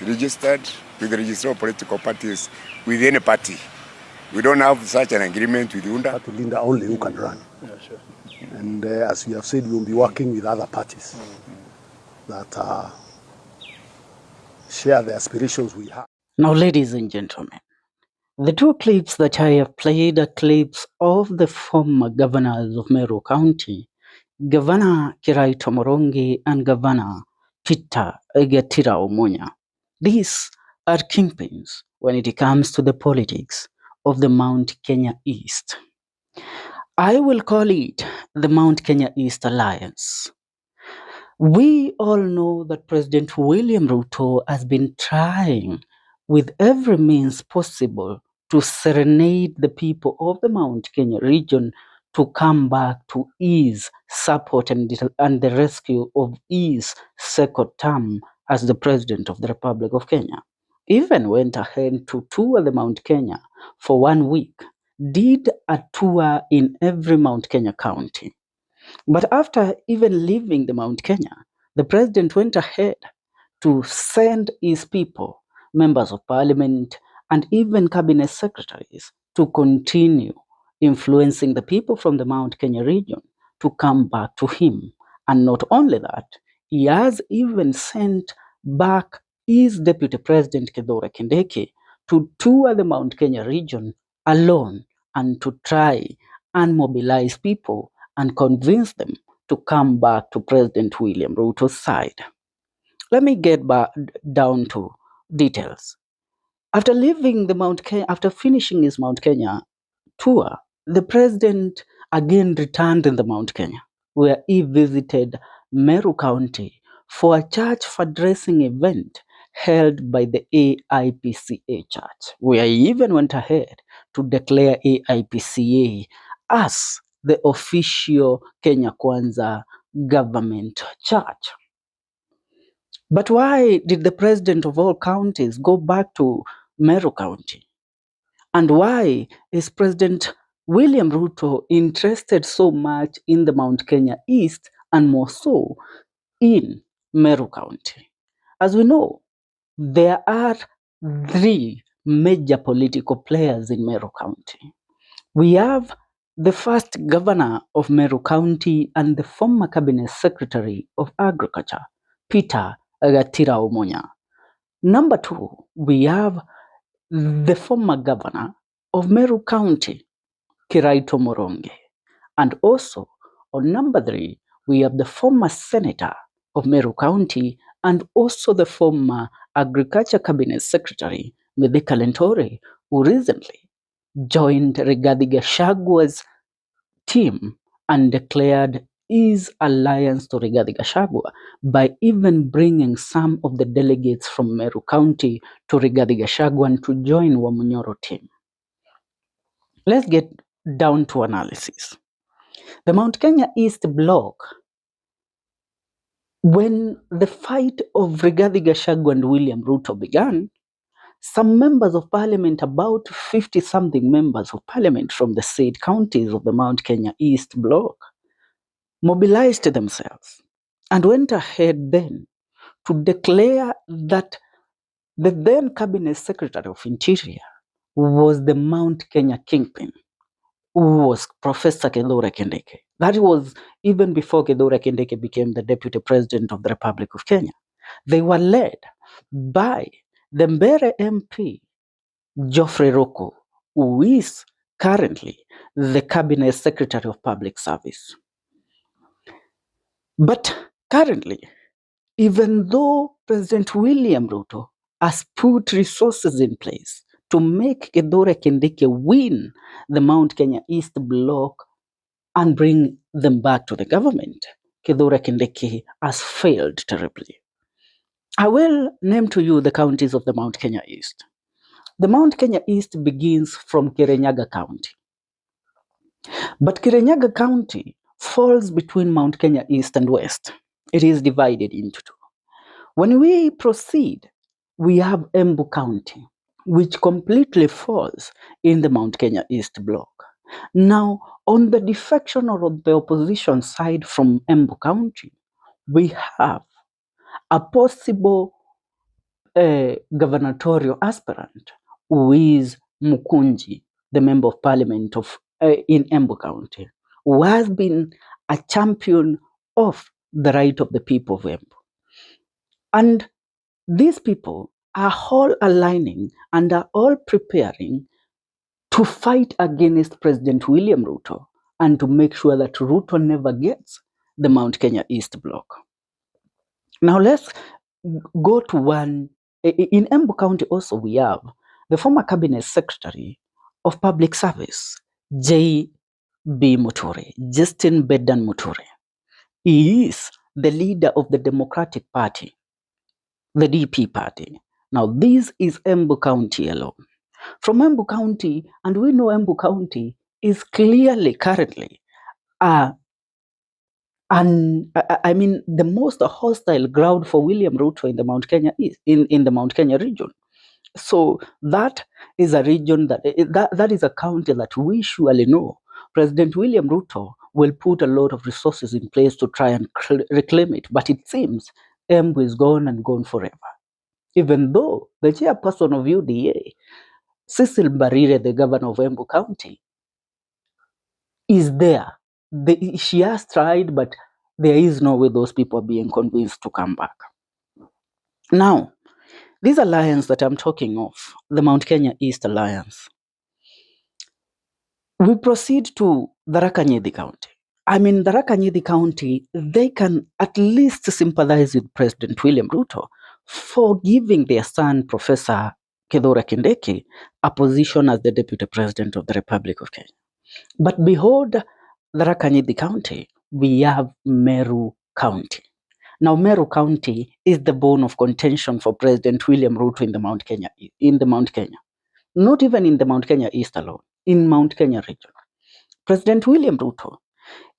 registered with the registrar of political parties with any party. We don't have such an agreement with UNDA. To Linda, only who can run. Yeah, sure. And as we have said, we will be working with other parties that share the aspirations we have. Now, ladies and gentlemen, the two clips that I have played are clips of the former governors of Meru County, Governor Kiraitu Murungi and Governor Peter Gatira Omunya. These are kingpins when it comes to the politics of the Mount Kenya East. I will call it the Mount Kenya East Alliance. We all know that President William Ruto has been trying with every means possible to serenade the people of the Mount Kenya region to come back to his support and the rescue of his second term as the President of the Republic of Kenya. Even went ahead to tour the Mount Kenya for 1 week, did a tour in every Mount Kenya county. But after even leaving the Mount Kenya, the president went ahead to send his people, members of parliament, and even cabinet secretaries to continue influencing the people from the Mount Kenya region to come back to him. And not only that, he has even sent back his deputy president, KITHURE, to tour the Mount Kenya region alone and to try and mobilize people and convince them to come back to President William Ruto's side. Let me get back down to details. After leaving the Mount Kenya, after finishing his Mount Kenya tour, the president again returned in the Mount Kenya, where he visited Meru County for a church fundraising event held by the AIPCA church, where he even went ahead to declare AIPCA as the official Kenya Kwanza government church. But why did the president of all counties go back to Meru County? And why is President William Ruto interested so much in the Mount Kenya East and more so in Meru County? As we know, there are 3 major political players in Meru County. We have the first governor of Meru County and the former cabinet secretary of agriculture, Peter Gatira Omunya. Number 2, we have the former governor of Meru County, Kiraitu Murungi. And also, on number 3, we have the former senator of Meru County and also the former agriculture cabinet secretary, MITHIKA, who recently joined Rigathi Gachagua's team and declared his alliance to Rigathi Gachagua by even bringing some of the delegates from Meru County to Rigathi Gachagua and to join Wamunyoro team. Let's get down to analysis. The Mount Kenya East bloc, when the fight of Rigathi Gachagua and William Ruto began, some members of parliament, about 50-something members of parliament from the said counties of the Mount Kenya East bloc, mobilized themselves and went ahead then to declare that the then cabinet secretary of interior was the Mount Kenya kingpin, who was Professor KITHURE. That was even before KITHURE became the deputy president of the Republic of Kenya. They were led by the Mbeere MP, Geoffrey Ruto, who is currently the cabinet secretary of public service. But currently, even though President William Ruto has put resources in place to make KITHURE win the Mount Kenya East bloc and bring them back to the government, KITHURE has failed terribly. I will name to you the counties of the Mount Kenya East. The Mount Kenya East begins from Kirinyaga County. But Kirinyaga County falls between Mount Kenya East and West. It is divided into 2. When we proceed, we have Embu County, which completely falls in the Mount Kenya East bloc. Now, on the defection or on the opposition side from Embu County, we have a possible gubernatorial aspirant, who is Mukunji, the member of parliament of in Embu County, who has been a champion of the right of the people of Embu. And these people are all aligning and are all preparing to fight against President William Ruto and to make sure that Ruto never gets the Mount Kenya East bloc. Now let's go to one. In Embu County also we have the former cabinet secretary of public service, J.B. Muturi, Justin Bedan Muturi. He is the leader of the Democratic Party, the DP party. Now this is Embu County alone. From Embu County, and we know Embu County is clearly currently the most hostile ground for William Ruto in the Mount Kenya in the Mount Kenya region. So that is a region that is a county that we surely know President William Ruto will put a lot of resources in place to try and reclaim it. But it seems Embu is gone and gone forever. Even though the chairperson of UDA, Cecil Mbarire, the governor of Embu County, is there. She has tried, but there is no way those people are being convinced to come back. Now, this alliance that I'm talking of, the Mount Kenya East Alliance, we proceed to Tharaka Nithi County. Tharaka Nithi County, they can at least sympathize with President William Ruto for giving their son, Professor KITHURE, a position as the Deputy President of the Republic of Kenya. But behold, Tharaka Nithi County, we have Meru County. Now, Meru County is the bone of contention for President William Ruto in the Mount Kenya. Not even in the Mount Kenya East alone, in Mount Kenya region. President William Ruto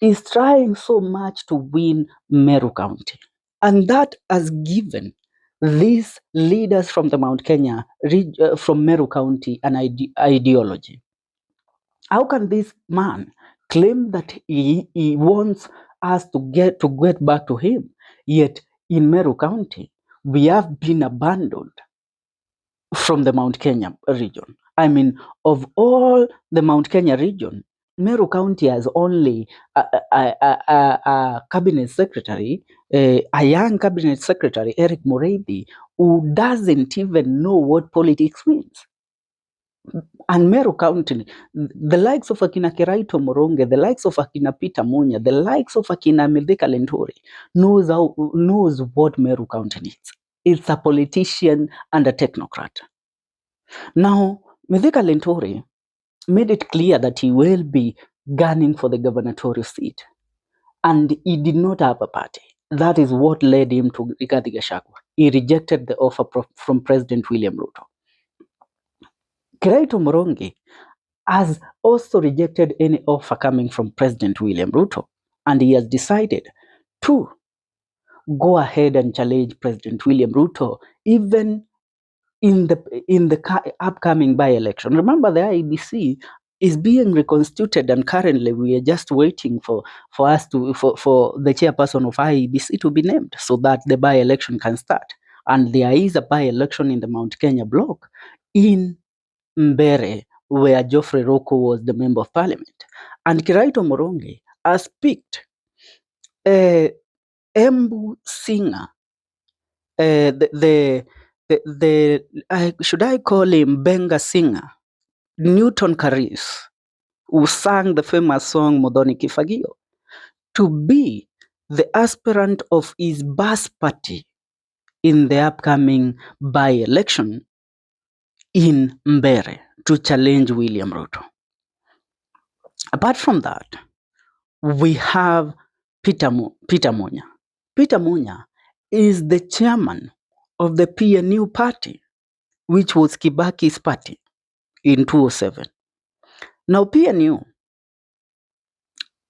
is trying so much to win Meru County. And that has given these leaders from the Mount Kenya, from Meru County, an ideology. How can this man claim that he wants us to get back to him, yet in Meru County, we have been abandoned from the Mount Kenya region? Of all the Mount Kenya region, Meru County has only a cabinet secretary, a young cabinet secretary, Eric Mureithi, who doesn't even know what politics means. And Meru County, the likes of Akina Kiraitu Murungi, the likes of Akina Peter Munya, the likes of Akina MT.kenya LINTURI knows what Meru County needs. It's a politician and a technocrat. Now, MT.kenya LINTURI made it clear that he will be gunning for the gubernatorial seat. And he did not have a party. That is what led him to Rigathi Gachagua. He rejected the offer from President William Ruto. Kiraitu Murungi has also rejected any offer coming from President William Ruto, and he has decided to go ahead and challenge President William Ruto even in the upcoming by-election. Remember, the IEBC is being reconstituted, and currently we are just waiting for the chairperson of IEBC to be named so that the by-election can start. And there is a by-election in the Mount Kenya bloc in Mbere, where Geoffrey Roko was the member of parliament. And Kiraitu Murungi has picked Embu singer, should I call him Benga singer, Newton Karis, who sang the famous song Modoni Kifagio, to be the aspirant of his bus party in the upcoming by-election in Mbere to challenge William Ruto. Apart from that, we have Peter Munya. Peter Munya is the chairman of the PNU party, which was Kibaki's party in 2007. Now PNU,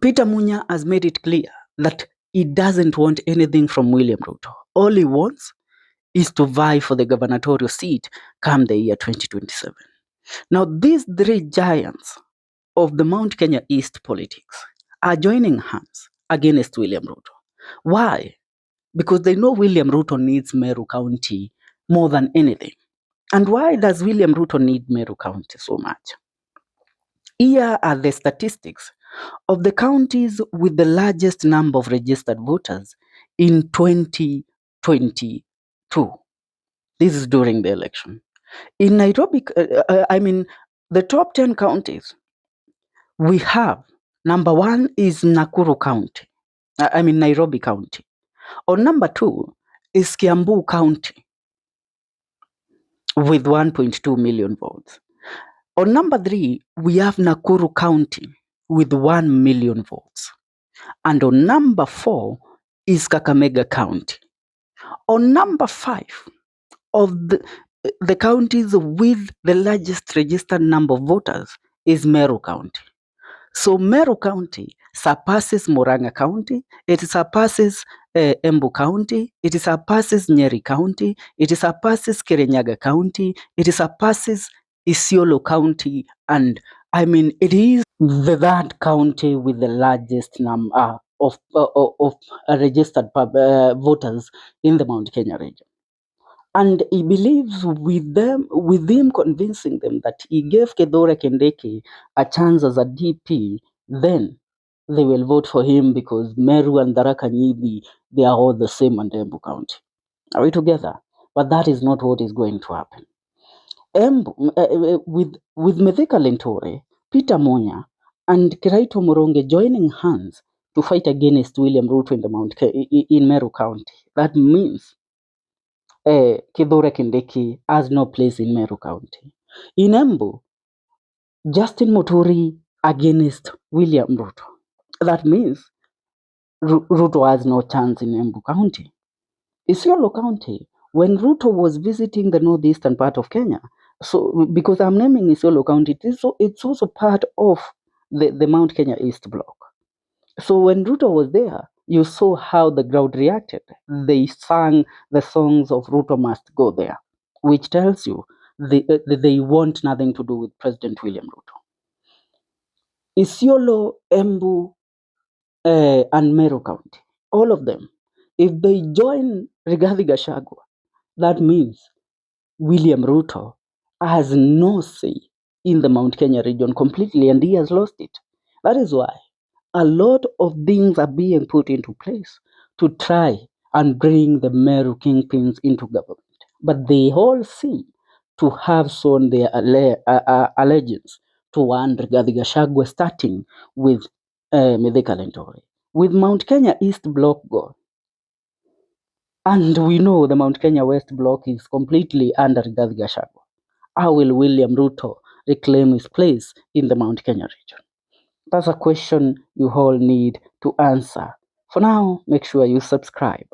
Peter Munya has made it clear that he doesn't want anything from William Ruto. All he wants is to vie for the gubernatorial seat come the year 2027. Now these three giants of the Mount Kenya East politics are joining hands against William Ruto. Why? Because they know William Ruto needs Meru County more than anything. And why does William Ruto need Meru County so much? Here are the statistics of the counties with the largest number of registered voters in 2022. This is during the election. In Nairobi, the top 10 counties, we have, number 1 is Nakuru County, Nairobi County. On number 2 is Kiambu County with 1.2 million votes. On number 3, we have Nakuru County with 1 million votes. And on number 4 is Kakamega County. On number 5 of the counties with the largest registered number of voters is Meru County. So Meru County surpasses Murang'a County, it surpasses Embu County, it surpasses Nyeri County, it surpasses Kirinyaga County, it surpasses Isiolo County, and it is the third county with the largest number of registered voters in the Mount Kenya region. And he believes with him convincing them that he gave KITHURE KINDIKI a chance as a DP, then they will vote for him because Meru and Tharaka Nithi, they are all the same in Embu County. Are we together? But that is not what is going to happen. With MITHIKA LINTURI, Peter Munya, and Kiraitu Murungi joining hands to fight against William Ruto in Meru County, that means KITHURE KINDIKI has no place in Meru County. In Embu, Justin Muturi against William Ruto. That means Ruto has no chance in Embu County. Isiolo County, when Ruto was visiting the northeastern part of Kenya, so because I'm naming Isiolo County, it's also part of the Mount Kenya East bloc. So when Ruto was there, you saw how the crowd reacted. They sang the songs of Ruto must go there, which tells you they want nothing to do with President William Ruto. Isiolo, Embu, and Meru County, all of them, if they join Rigathi Gachagua, that means William Ruto has no say in the Mount Kenya region completely, and he has lost it. That is why a lot of things are being put into place to try and bring the Meru kingpins into government. But they all seem to have shown their allegiance to one Rigathi Gachagua, starting with MT.kenya LINTURI. With Mount Kenya East bloc gone, and we know the Mount Kenya West bloc is completely under Rigathi Gachagua, how will William Ruto reclaim his place in the Mount Kenya region? That's a question you all need to answer. For now, make sure you subscribe.